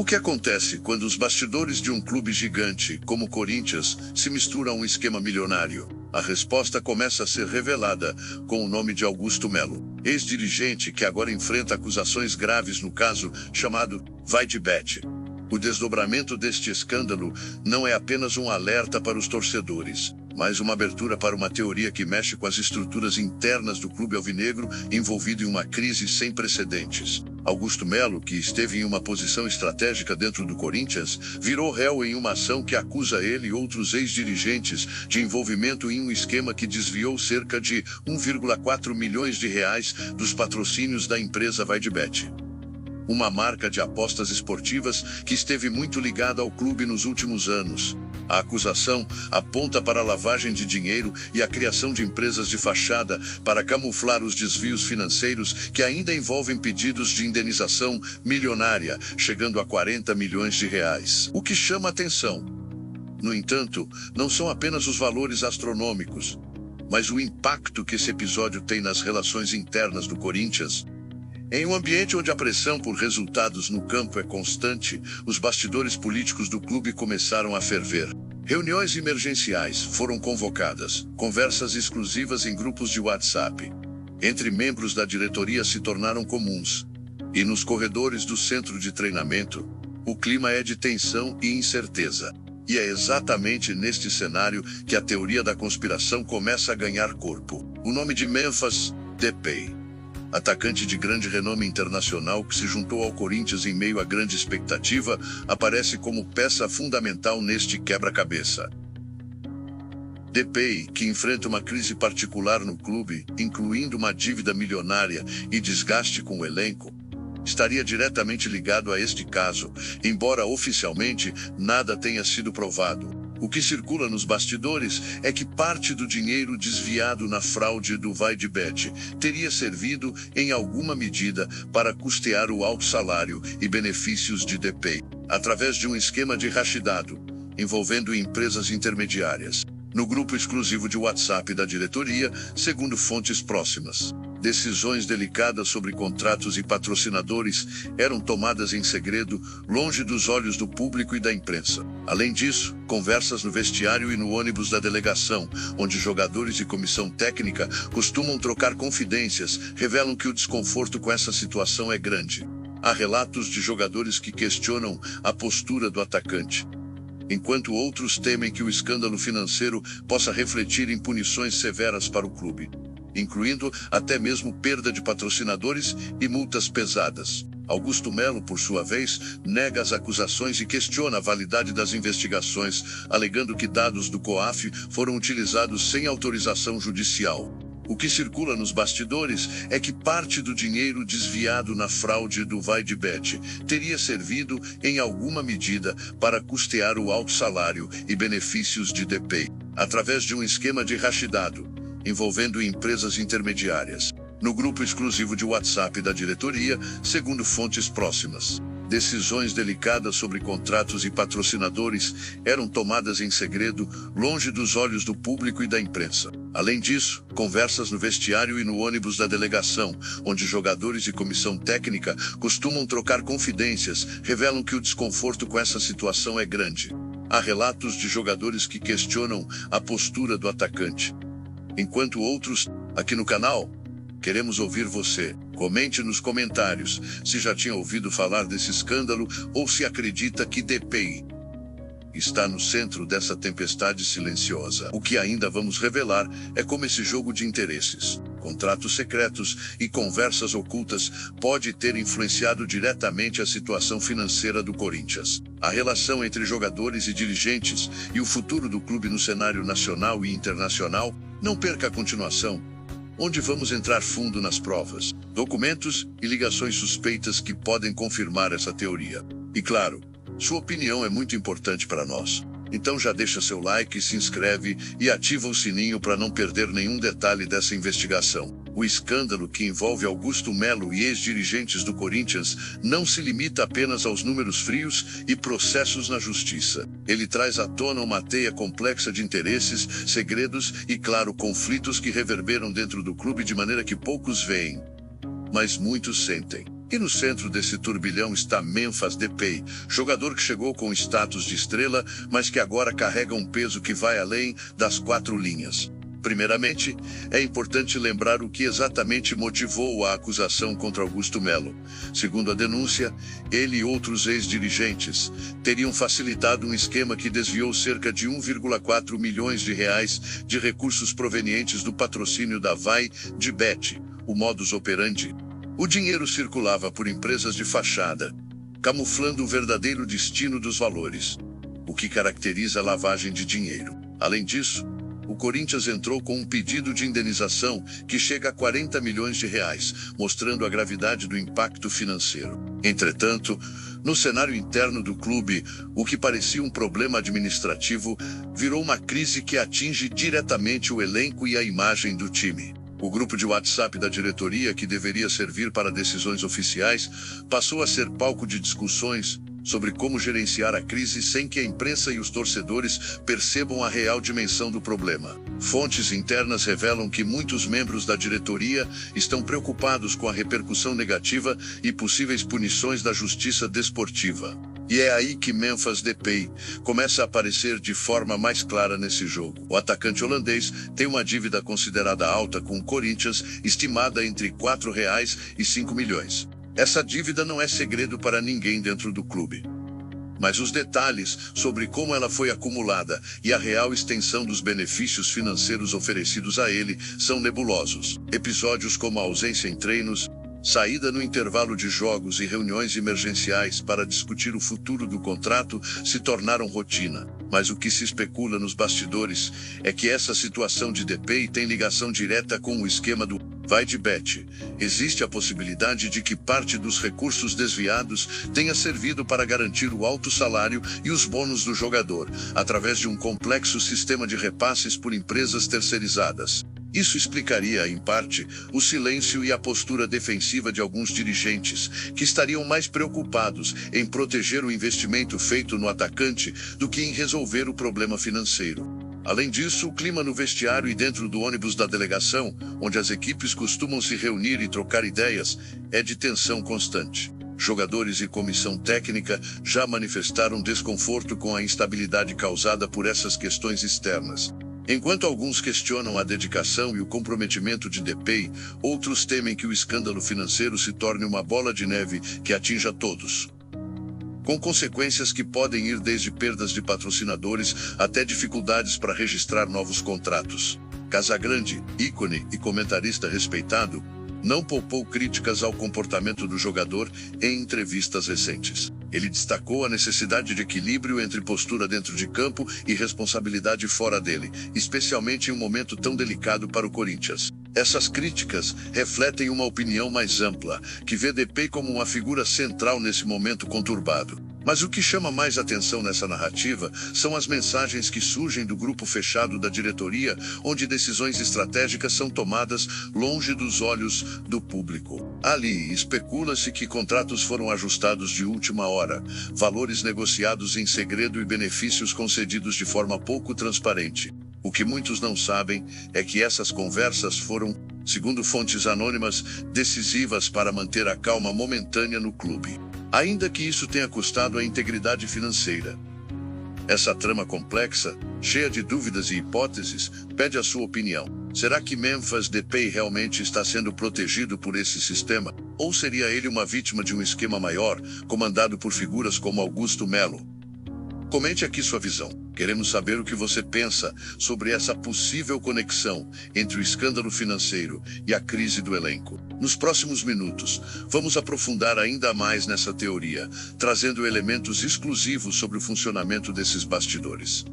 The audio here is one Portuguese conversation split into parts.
O que acontece quando os bastidores de um clube gigante, como o Corinthians, se misturam a um esquema milionário? A resposta começa a ser revelada com o nome de Augusto Melo, ex-dirigente que agora enfrenta acusações graves no caso chamado VaideBet. O desdobramento deste escândalo não é apenas um alerta para os torcedores, mas uma abertura para uma teoria que mexe com as estruturas internas do clube alvinegro, envolvido em uma crise sem precedentes. Augusto Melo, que esteve em uma posição estratégica dentro do Corinthians, virou réu em uma ação que acusa ele e outros ex-dirigentes de envolvimento em um esquema que desviou cerca de 1,4 milhões de reais dos patrocínios da empresa VaideBet, uma marca de apostas esportivas que esteve muito ligada ao clube nos últimos anos. A acusação aponta para a lavagem de dinheiro e a criação de empresas de fachada para camuflar os desvios financeiros que ainda envolvem pedidos de indenização milionária, chegando a 40 milhões de reais. O que chama atenção, no entanto, não são apenas os valores astronômicos, mas o impacto que esse episódio tem nas relações internas do Corinthians. Em um ambiente onde a pressão por resultados no campo é constante, os bastidores políticos do clube começaram a ferver. Reuniões emergenciais foram convocadas, conversas exclusivas em grupos de WhatsApp entre membros da diretoria se tornaram comuns. E nos corredores do centro de treinamento, o clima é de tensão e incerteza. E é exatamente neste cenário que a teoria da conspiração começa a ganhar corpo. O nome de Memphis Depay, atacante de grande renome internacional que se juntou ao Corinthians em meio a grande expectativa, aparece como peça fundamental neste quebra-cabeça. Depay, que enfrenta uma crise particular no clube, incluindo uma dívida milionária e desgaste com o elenco, estaria diretamente ligado a este caso, embora oficialmente nada tenha sido provado. O que circula nos bastidores é que parte do dinheiro desviado na fraude do VaideBet teria servido, em alguma medida, para custear o alto salário e benefícios de Depay, através de um esquema de rachidado, envolvendo empresas intermediárias. No grupo exclusivo de WhatsApp da diretoria, segundo fontes próximas, decisões delicadas sobre contratos e patrocinadores eram tomadas em segredo, longe dos olhos do público e da imprensa. Além disso, conversas no vestiário e no ônibus da delegação, onde jogadores e comissão técnica costumam trocar confidências, revelam que o desconforto com essa situação é grande. Há relatos de jogadores que questionam a postura do atacante, enquanto outros temem que o escândalo financeiro possa refletir em punições severas para o clube, incluindo até mesmo perda de patrocinadores e multas pesadas. Augusto Melo, por sua vez, nega as acusações e questiona a validade das investigações, alegando que dados do COAF foram utilizados sem autorização judicial. O que circula nos bastidores é que parte do dinheiro desviado na fraude do VaideBet teria servido, em alguma medida, para custear o alto salário e benefícios de Depay, através de um esquema de rachidado, envolvendo empresas intermediárias. No grupo exclusivo de WhatsApp da diretoria, segundo fontes próximas, decisões delicadas sobre contratos e patrocinadores eram tomadas em segredo, longe dos olhos do público e da imprensa. Além disso, conversas no vestiário e no ônibus da delegação, onde jogadores e comissão técnica costumam trocar confidências, revelam que o desconforto com essa situação é grande. Há relatos de jogadores que questionam a postura do atacante, enquanto outros, aqui no canal, queremos ouvir você. Comente nos comentários se já tinha ouvido falar desse escândalo ou se acredita que Depay está no centro dessa tempestade silenciosa. O que ainda vamos revelar é como esse jogo de interesses, contratos secretos e conversas ocultas pode ter influenciado diretamente a situação financeira do Corinthians, a relação entre jogadores e dirigentes e o futuro do clube no cenário nacional e internacional. Não perca a continuação, onde vamos entrar fundo nas provas, documentos e ligações suspeitas que podem confirmar essa teoria. E claro, sua opinião é muito importante para nós. Então já deixa seu like, se inscreve e ativa o sininho para não perder nenhum detalhe dessa investigação. O escândalo que envolve Augusto Melo e ex-dirigentes do Corinthians não se limita apenas aos números frios e processos na justiça. Ele traz à tona uma teia complexa de interesses, segredos e, claro, conflitos que reverberam dentro do clube de maneira que poucos veem, mas muitos sentem. E no centro desse turbilhão está Memphis Depay, jogador que chegou com status de estrela, mas que agora carrega um peso que vai além das 4 linhas. Primeiramente, é importante lembrar o que exatamente motivou a acusação contra Augusto Melo. Segundo a denúncia, ele e outros ex-dirigentes teriam facilitado um esquema que desviou cerca de 1,4 milhões de reais de recursos provenientes do patrocínio da Vai de Bet, o modus operandi. O dinheiro circulava por empresas de fachada, camuflando o verdadeiro destino dos valores, o que caracteriza a lavagem de dinheiro. Além disso, o Corinthians entrou com um pedido de indenização que chega a 40 milhões de reais, mostrando a gravidade do impacto financeiro. Entretanto, no cenário interno do clube, o que parecia um problema administrativo virou uma crise que atinge diretamente o elenco e a imagem do time. O grupo de WhatsApp da diretoria, que deveria servir para decisões oficiais, passou a ser palco de discussões sobre como gerenciar a crise sem que a imprensa e os torcedores percebam a real dimensão do problema. Fontes internas revelam que muitos membros da diretoria estão preocupados com a repercussão negativa e possíveis punições da justiça desportiva. E é aí que Memphis Depay começa a aparecer de forma mais clara nesse jogo. O atacante holandês tem uma dívida considerada alta com o Corinthians, estimada entre R$ 4 e 5 milhões. Essa dívida não é segredo para ninguém dentro do clube. Mas os detalhes sobre como ela foi acumulada e a real extensão dos benefícios financeiros oferecidos a ele são nebulosos. Episódios como a ausência em treinos, saída no intervalo de jogos e reuniões emergenciais para discutir o futuro do contrato se tornaram rotina. Mas o que se especula nos bastidores é que essa situação de Depay tem ligação direta com o esquema do Vai de Bet. Existe a possibilidade de que parte dos recursos desviados tenha servido para garantir o alto salário e os bônus do jogador, através de um complexo sistema de repasses por empresas terceirizadas. Isso explicaria, em parte, o silêncio e a postura defensiva de alguns dirigentes, que estariam mais preocupados em proteger o investimento feito no atacante do que em resolver o problema financeiro. Além disso, o clima no vestiário e dentro do ônibus da delegação, onde as equipes costumam se reunir e trocar ideias, é de tensão constante. Jogadores e comissão técnica já manifestaram desconforto com a instabilidade causada por essas questões externas. Enquanto alguns questionam a dedicação e o comprometimento de Depay, outros temem que o escândalo financeiro se torne uma bola de neve que atinja todos, com consequências que podem ir desde perdas de patrocinadores até dificuldades para registrar novos contratos. Casagrande, ícone e comentarista respeitado, não poupou críticas ao comportamento do jogador em entrevistas recentes. Ele destacou a necessidade de equilíbrio entre postura dentro de campo e responsabilidade fora dele, especialmente em um momento tão delicado para o Corinthians. Essas críticas refletem uma opinião mais ampla, que vê Depay como uma figura central nesse momento conturbado. Mas o que chama mais atenção nessa narrativa são as mensagens que surgem do grupo fechado da diretoria, onde decisões estratégicas são tomadas longe dos olhos do público. Ali, especula-se que contratos foram ajustados de última hora, valores negociados em segredo e benefícios concedidos de forma pouco transparente. O que muitos não sabem é que essas conversas foram, segundo fontes anônimas, decisivas para manter a calma momentânea no clube, ainda que isso tenha custado a integridade financeira. Essa trama complexa, cheia de dúvidas e hipóteses, pede a sua opinião. Será que Memphis Depay realmente está sendo protegido por esse sistema? Ou seria ele uma vítima de um esquema maior, comandado por figuras como Augusto Melo? Comente aqui sua visão. Queremos saber o que você pensa sobre essa possível conexão entre o escândalo financeiro e a crise do elenco. Nos próximos minutos, vamos aprofundar ainda mais nessa teoria, trazendo elementos exclusivos sobre o funcionamento desses bastidores.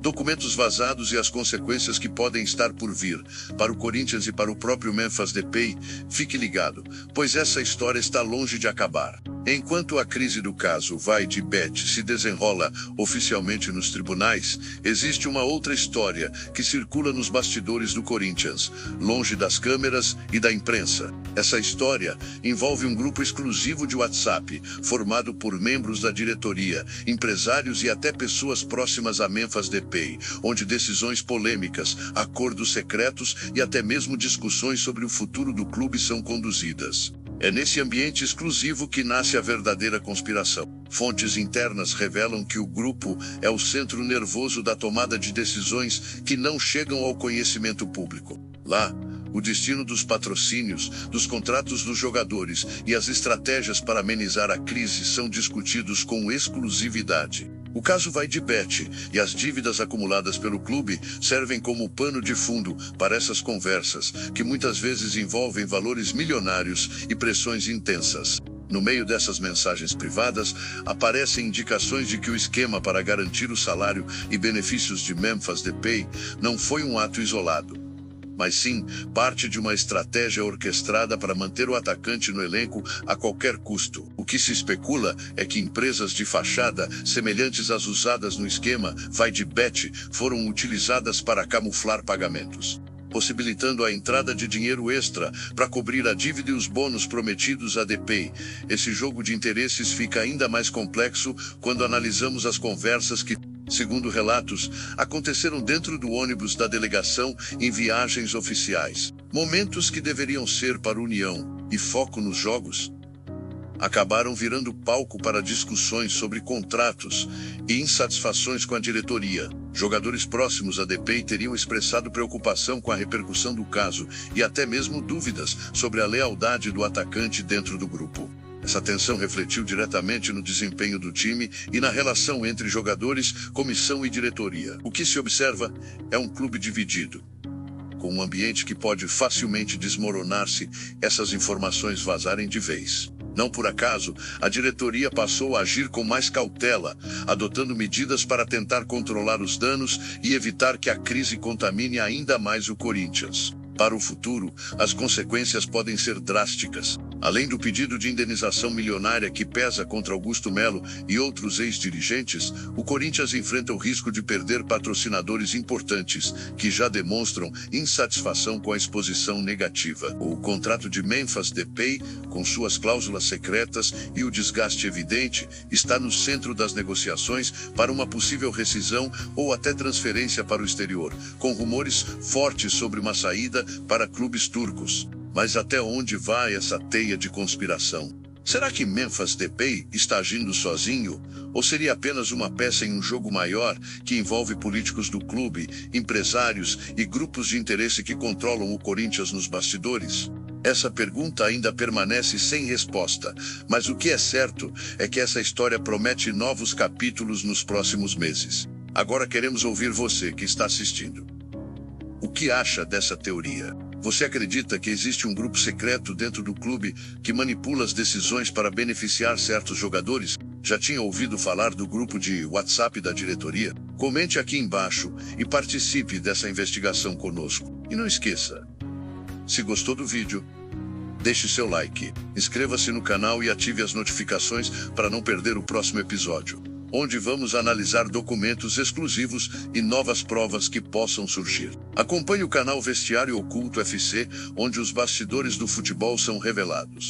Documentos vazados e as consequências que podem estar por vir para o Corinthians e para o próprio Memphis Depay. Fique ligado, pois essa história está longe de acabar. Enquanto a crise do caso Vai de Bet se desenrola oficialmente nos tribunais, existe uma outra história que circula nos bastidores do Corinthians, longe das câmeras e da imprensa. Essa história envolve um grupo exclusivo de WhatsApp, formado por membros da diretoria, empresários e até pessoas próximas a Memphis Depay, onde decisões polêmicas, acordos secretos e até mesmo discussões sobre o futuro do clube são conduzidas. É nesse ambiente exclusivo que nasce a verdadeira conspiração. Fontes internas revelam que o grupo é o centro nervoso da tomada de decisões que não chegam ao conhecimento público. Lá, o destino dos patrocínios, dos contratos dos jogadores e as estratégias para amenizar a crise são discutidos com exclusividade. O caso vai de Bet, e as dívidas acumuladas pelo clube servem como pano de fundo para essas conversas, que muitas vezes envolvem valores milionários e pressões intensas. No meio dessas mensagens privadas, aparecem indicações de que o esquema para garantir o salário e benefícios de Memphis Depay não foi um ato isolado, mas sim parte de uma estratégia orquestrada para manter o atacante no elenco a qualquer custo. O que se especula é que empresas de fachada, semelhantes às usadas no esquema vai de Bet, foram utilizadas para camuflar pagamentos, possibilitando a entrada de dinheiro extra para cobrir a dívida e os bônus prometidos a Depay. Esse jogo de interesses fica ainda mais complexo quando analisamos as conversas que, segundo relatos, aconteceram dentro do ônibus da delegação em viagens oficiais. Momentos que deveriam ser para união e foco nos jogos acabaram virando palco para discussões sobre contratos e insatisfações com a diretoria. Jogadores próximos a Depay teriam expressado preocupação com a repercussão do caso e até mesmo dúvidas sobre a lealdade do atacante dentro do grupo. Essa tensão refletiu diretamente no desempenho do time e na relação entre jogadores, comissão e diretoria. O que se observa é um clube dividido, com um ambiente que pode facilmente desmoronar se essas informações vazarem de vez. Não por acaso, a diretoria passou a agir com mais cautela, adotando medidas para tentar controlar os danos e evitar que a crise contamine ainda mais o Corinthians. Para o futuro, as consequências podem ser drásticas. Além do pedido de indenização milionária que pesa contra Augusto Melo e outros ex-dirigentes, o Corinthians enfrenta o risco de perder patrocinadores importantes, que já demonstram insatisfação com a exposição negativa. O contrato de Memphis Depay, com suas cláusulas secretas e o desgaste evidente, está no centro das negociações para uma possível rescisão ou até transferência para o exterior, com rumores fortes sobre uma saída para clubes turcos. Mas até onde vai essa teia de conspiração? Será que Memphis Depay está agindo sozinho? Ou seria apenas uma peça em um jogo maior que envolve políticos do clube, empresários e grupos de interesse que controlam o Corinthians nos bastidores? Essa pergunta ainda permanece sem resposta, mas o que é certo é que essa história promete novos capítulos nos próximos meses. Agora queremos ouvir você que está assistindo. O que acha dessa teoria? Você acredita que existe um grupo secreto dentro do clube que manipula as decisões para beneficiar certos jogadores? Já tinha ouvido falar do grupo de WhatsApp da diretoria? Comente aqui embaixo e participe dessa investigação conosco. E não esqueça, se gostou do vídeo, deixe seu like, inscreva-se no canal e ative as notificações para não perder o próximo episódio, onde vamos analisar documentos exclusivos e novas provas que possam surgir. Acompanhe o canal Vestiário Oculto FC, onde os bastidores do futebol são revelados.